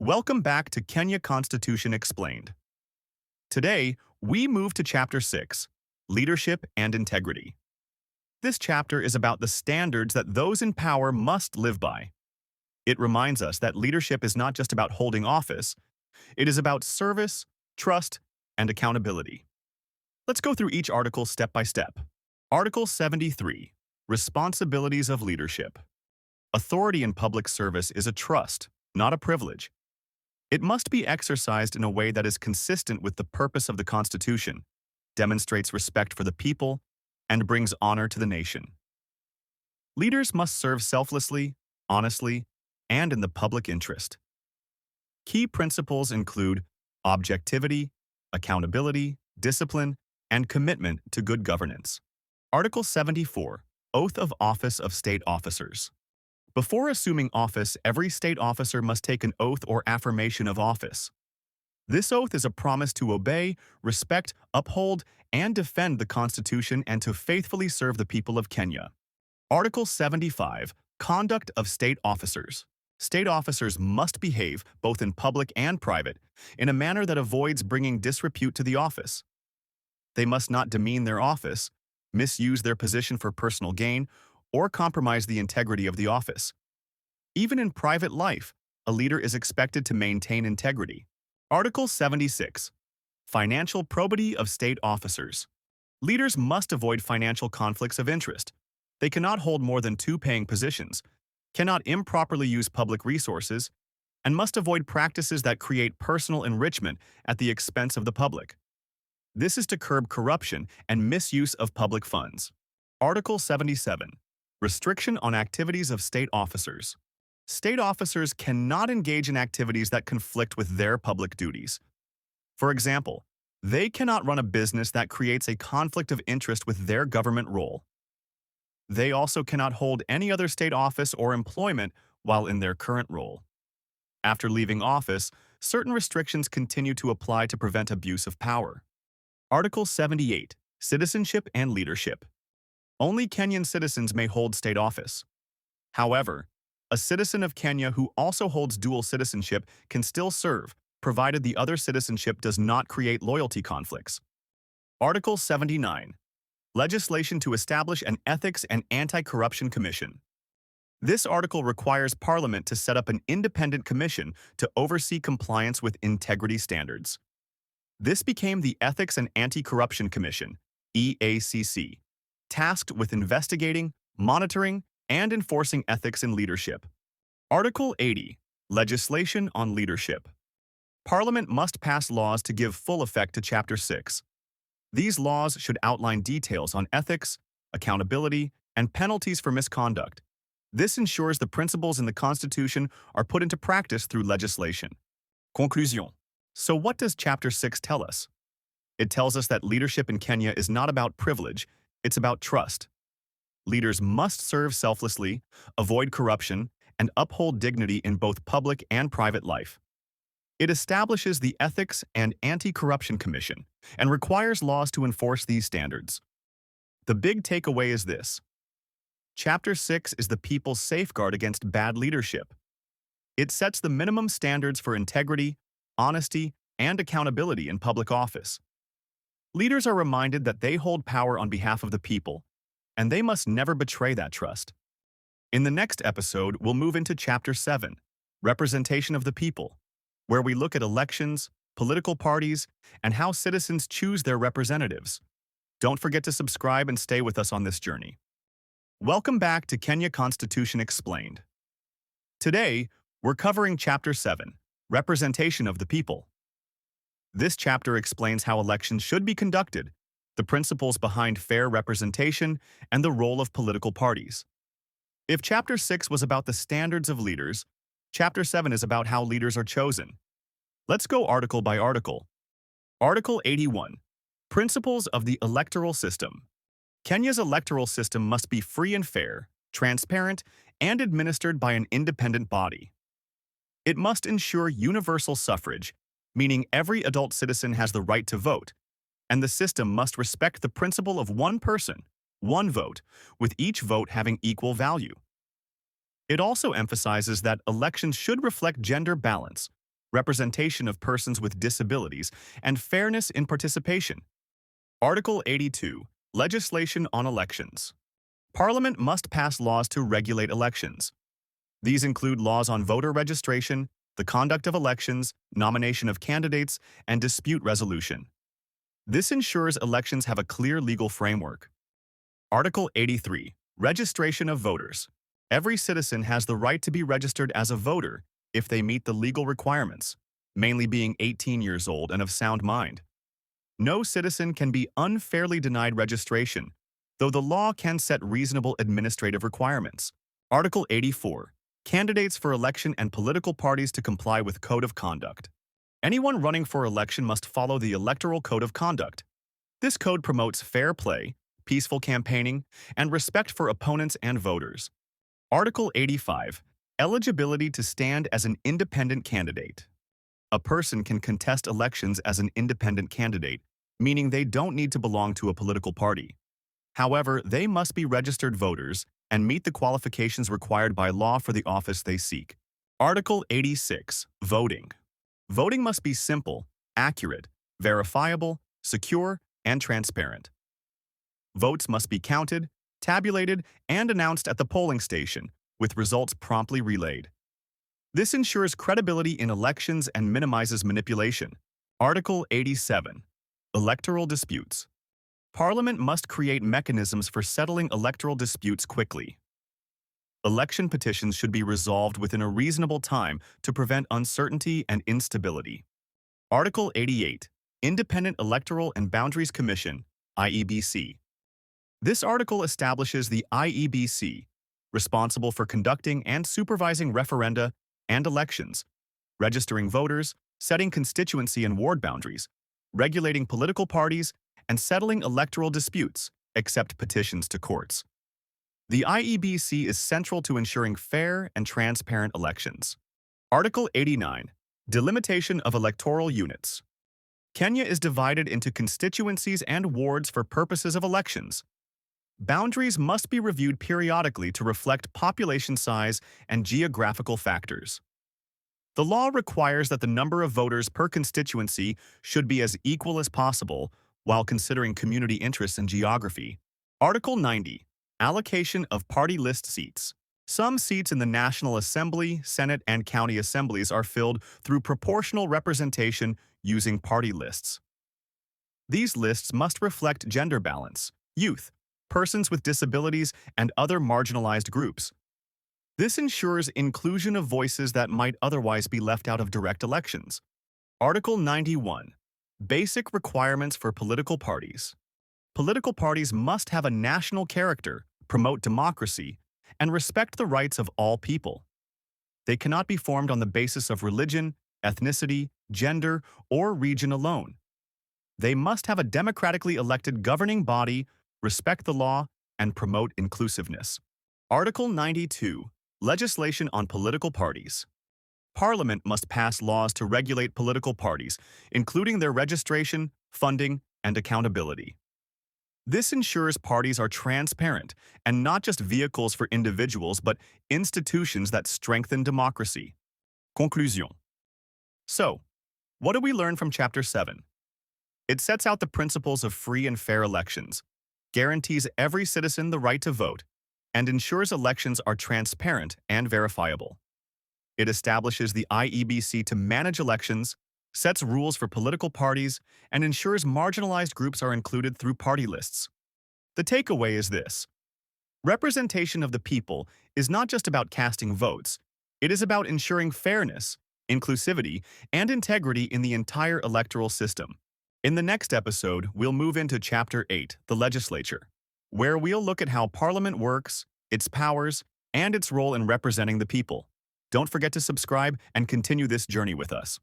Welcome back to Kenya Constitution Explained. Today, we move to Chapter 6, Leadership and Integrity. This chapter is about the standards that those in power must live by. It reminds us that leadership is not just about holding office, it is about service, trust, and accountability. Let's go through each article step by step. Article 73, Responsibilities of Leadership. Authority in public service is a trust, not a privilege. It must be exercised in a way that is consistent with the purpose of the Constitution, demonstrates respect for the people, and brings honor to the nation. Leaders must serve selflessly, honestly, and in the public interest. Key principles include objectivity, accountability, discipline, and commitment to good governance. Article 74, Oath of Office of State Officers. Before assuming office, every state officer must take an oath or affirmation of office. This oath is a promise to obey, respect, uphold, and defend the Constitution and to faithfully serve the people of Kenya. Article 75, Conduct of State Officers. State officers must behave, both in public and private, in a manner that avoids bringing disrepute to the office. They must not demean their office, misuse their position for personal gain, or compromise the integrity of the office. Even in private life, a leader is expected to maintain integrity. Article 76, Financial Probity of State Officers. Leaders must avoid financial conflicts of interest. They cannot hold more than two paying positions, cannot improperly use public resources, and must avoid practices that create personal enrichment at the expense of the public. This is to curb corruption and misuse of public funds. Article 77, Restriction on Activities of State Officers. State officers cannot engage in activities that conflict with their public duties. For example, they cannot run a business that creates a conflict of interest with their government role. They also cannot hold any other state office or employment while in their current role. After leaving office, certain restrictions continue to apply to prevent abuse of power. Article 78, Citizenship and Leadership. Only Kenyan citizens may hold state office. However, a citizen of Kenya who also holds dual citizenship can still serve, provided the other citizenship does not create loyalty conflicts. Article 79, Legislation to establish an Ethics and Anti-Corruption Commission. This article requires Parliament to set up an independent commission to oversee compliance with integrity standards. This became the Ethics and Anti-Corruption Commission, EACC, tasked with investigating, monitoring, and enforcing ethics in leadership. Article 80, Legislation on Leadership. Parliament must pass laws to give full effect to Chapter 6. These laws should outline details on ethics, accountability, and penalties for misconduct. This ensures the principles in the Constitution are put into practice through legislation. Conclusion. So what does Chapter 6 tell us? It tells us that leadership in Kenya is not about privilege, it's about trust. Leaders must serve selflessly, avoid corruption, and uphold dignity in both public and private life. It establishes the Ethics and Anti-Corruption Commission and requires laws to enforce these standards. The big takeaway is this. Chapter 6 is the people's safeguard against bad leadership. It sets the minimum standards for integrity, honesty, and accountability in public office. Leaders are reminded that they hold power on behalf of the people, and they must never betray that trust. In the next episode, we'll move into Chapter 7, Representation of the People, where we look at elections, political parties, and how citizens choose their representatives. Don't forget to subscribe and stay with us on this journey. Welcome back to Kenya Constitution Explained. Today, we're covering Chapter 7, Representation of the People. This chapter explains how elections should be conducted, the principles behind fair representation, and the role of political parties. If Chapter 6 was about the standards of leaders, Chapter 7 is about how leaders are chosen. Let's go article by article. Article 81, Principles of the Electoral System. Kenya's electoral system must be free and fair, transparent, and administered by an independent body. It must ensure universal suffrage, meaning every adult citizen has the right to vote, and the system must respect the principle of one person, one vote, with each vote having equal value. It also emphasizes that elections should reflect gender balance, representation of persons with disabilities, and fairness in participation. Article 82, Legislation on Elections. Parliament must pass laws to regulate elections. These include laws on voter registration, the conduct of elections, nomination of candidates, and dispute resolution. This ensures elections have a clear legal framework. Article 83, Registration of Voters. Every citizen has the right to be registered as a voter if they meet the legal requirements, mainly being 18 years old and of sound mind. No citizen can be unfairly denied registration, though the law can set reasonable administrative requirements. Article 84, Candidates for election and political parties to comply with Code of Conduct. Anyone running for election must follow the Electoral Code of Conduct. This code promotes fair play, peaceful campaigning, and respect for opponents and voters. Article 85, Eligibility to stand as an independent candidate. A person can contest elections as an independent candidate, meaning they don't need to belong to a political party. However, they must be registered voters and meet the qualifications required by law for the office they seek. Article 86, Voting. Voting must be simple, accurate, verifiable, secure, and transparent. Votes must be counted, tabulated, and announced at the polling station, with results promptly relayed. This ensures credibility in elections and minimizes manipulation. Article 87, Electoral Disputes. Parliament must create mechanisms for settling electoral disputes quickly. Election petitions should be resolved within a reasonable time to prevent uncertainty and instability. Article 88, Independent Electoral and Boundaries Commission, IEBC. This article establishes the IEBC, responsible for conducting and supervising referenda and elections, registering voters, setting constituency and ward boundaries, regulating political parties, and settling electoral disputes, except petitions to courts. The IEBC is central to ensuring fair and transparent elections. Article 89, Delimitation of Electoral Units. Kenya is divided into constituencies and wards for purposes of elections. Boundaries must be reviewed periodically to reflect population size and geographical factors. The law requires that the number of voters per constituency should be as equal as possible, while considering community interests and geography. Article 90, Allocation of Party List Seats. Some seats in the National Assembly, Senate, and county assemblies are filled through proportional representation using party lists. These lists must reflect gender balance, youth, persons with disabilities, and other marginalized groups. This ensures inclusion of voices that might otherwise be left out of direct elections. Article 91, Basic Requirements for Political Parties. Political parties must have a national character, promote democracy, and respect the rights of all people. They cannot be formed on the basis of religion, ethnicity, gender, or region alone. They must have a democratically elected governing body, respect the law, and promote inclusiveness. Article 92, Legislation on Political Parties. Parliament must pass laws to regulate political parties, including their registration, funding, and accountability. This ensures parties are transparent and not just vehicles for individuals, but institutions that strengthen democracy. Conclusion. So, what do we learn from Chapter 7? It sets out the principles of free and fair elections, guarantees every citizen the right to vote, and ensures elections are transparent and verifiable. It establishes the IEBC to manage elections, sets rules for political parties, and ensures marginalized groups are included through party lists. The takeaway is this: representation of the people is not just about casting votes, it is about ensuring fairness, inclusivity, and integrity in the entire electoral system. In the next episode, we'll move into Chapter 8, the Legislature, where we'll look at how Parliament works, its powers, and its role in representing the people. Don't forget to subscribe and continue this journey with us.